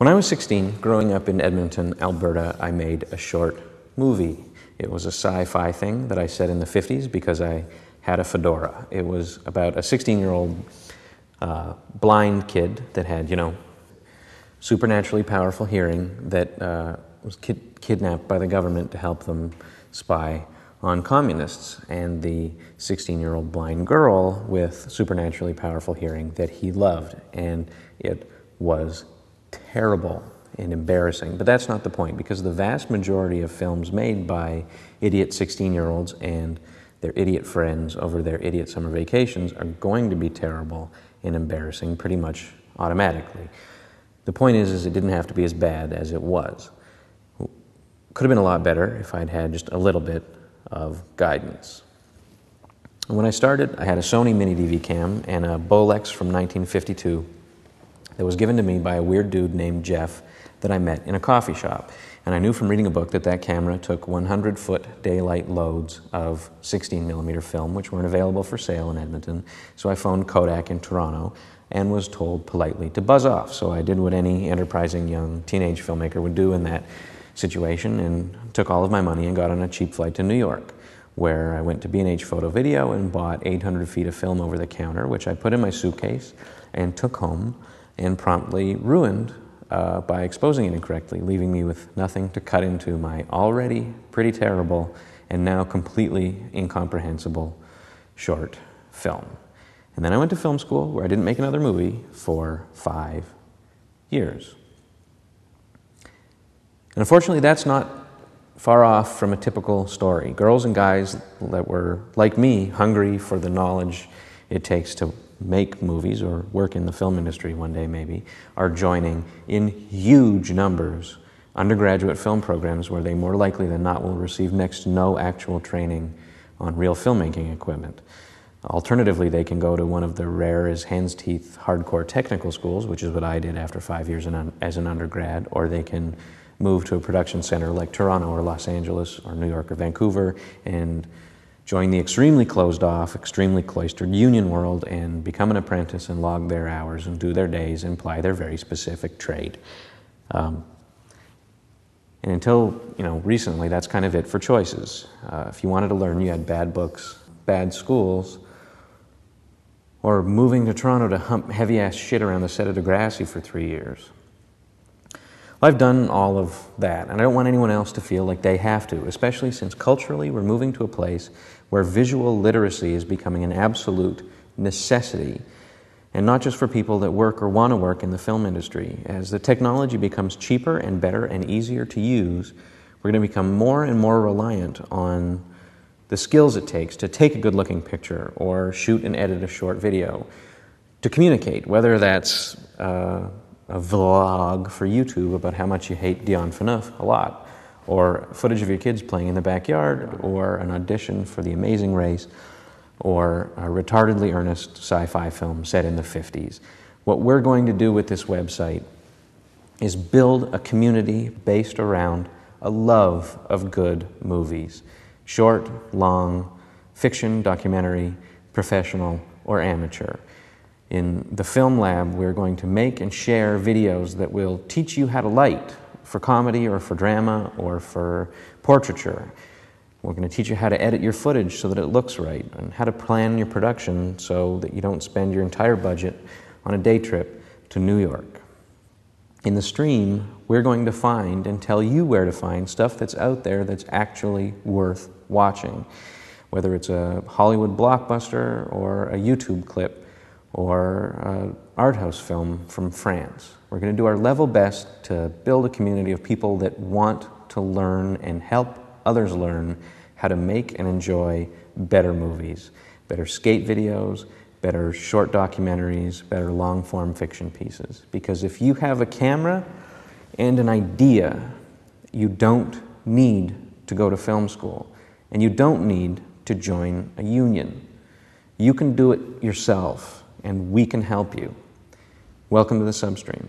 When I was 16, growing up in Edmonton, Alberta, I made a short movie. It was a sci-fi thing that I set in the 50s because I had a fedora. It was about a 16-year-old blind kid that had, supernaturally powerful hearing that was kidnapped by the government to help them spy on communists, and the 16-year-old blind girl with supernaturally powerful hearing that he loved. And it was terrible and embarrassing. But that's not the point, because the vast majority of films made by idiot 16-year-olds and their idiot friends over their idiot summer vacations are going to be terrible and embarrassing pretty much automatically. The point is it didn't have to be as bad as it was. Could have been a lot better if I'd had just a little bit of guidance. When I started, I had a Sony mini DV cam and a Bolex from 1952 that was given to me by a weird dude named Jeff that I met in a coffee shop. And I knew from reading a book that that camera took 100-foot daylight loads of 16mm film, which weren't available for sale in Edmonton. So I phoned Kodak in Toronto and was told politely to buzz off. So I did what any enterprising young teenage filmmaker would do in that situation, and took all of my money and got on a cheap flight to New York, where I went to B&H Photo Video and bought 800 feet of film over the counter, which I put in my suitcase and took home and promptly ruined by exposing it incorrectly, leaving me with nothing to cut into my already pretty terrible and now completely incomprehensible short film. And then I went to film school, where I didn't make another movie for 5 years. And unfortunately, that's not far off from a typical story. Girls and guys that were, like me, hungry for the knowledge it takes to make movies or work in the film industry one day maybe, are joining in huge numbers undergraduate film programs where they more likely than not will receive next to no actual training on real filmmaking equipment. Alternatively, they can go to one of the rare as hen's teeth hardcore technical schools, which is what I did after 5 years as an undergrad, or they can move to a production center like Toronto or Los Angeles or New York or Vancouver and join the extremely closed off, extremely cloistered union world and become an apprentice and log their hours and do their days and ply their very specific trade. And until recently, that's kind of it for choices. If you wanted to learn, you had bad books, bad schools, or moving to Toronto to hump heavy-ass shit around the set of Degrassi for 3 years. I've done all of that, and I don't want anyone else to feel like they have to, especially since culturally we're moving to a place where visual literacy is becoming an absolute necessity, and not just for people that work or want to work in the film industry. As the technology becomes cheaper and better and easier to use, we're going to become more and more reliant on the skills it takes to take a good-looking picture or shoot and edit a short video, to communicate, whether that's a vlog for YouTube about how much you hate Dion Phaneuf a lot, or footage of your kids playing in the backyard, or an audition for The Amazing Race, or a retardedly earnest sci-fi film set in the 50s. What we're going to do with this website is build a community based around a love of good movies. Short, long, fiction, documentary, professional, or amateur. In the Film Lab, we're going to make and share videos that will teach you how to light for comedy or for drama or for portraiture. We're going to teach you how to edit your footage so that it looks right, and how to plan your production so that you don't spend your entire budget on a day trip to New York. In the stream, we're going to find and tell you where to find stuff that's out there that's actually worth watching, whether it's a Hollywood blockbuster or a YouTube clip or an art house film from France. We're going to do our level best to build a community of people that want to learn and help others learn how to make and enjoy better movies, better skate videos, better short documentaries, better long-form fiction pieces. Because if you have a camera and an idea, you don't need to go to film school, and you don't need to join a union. You can do it yourself, and we can help you. Welcome to the Substream.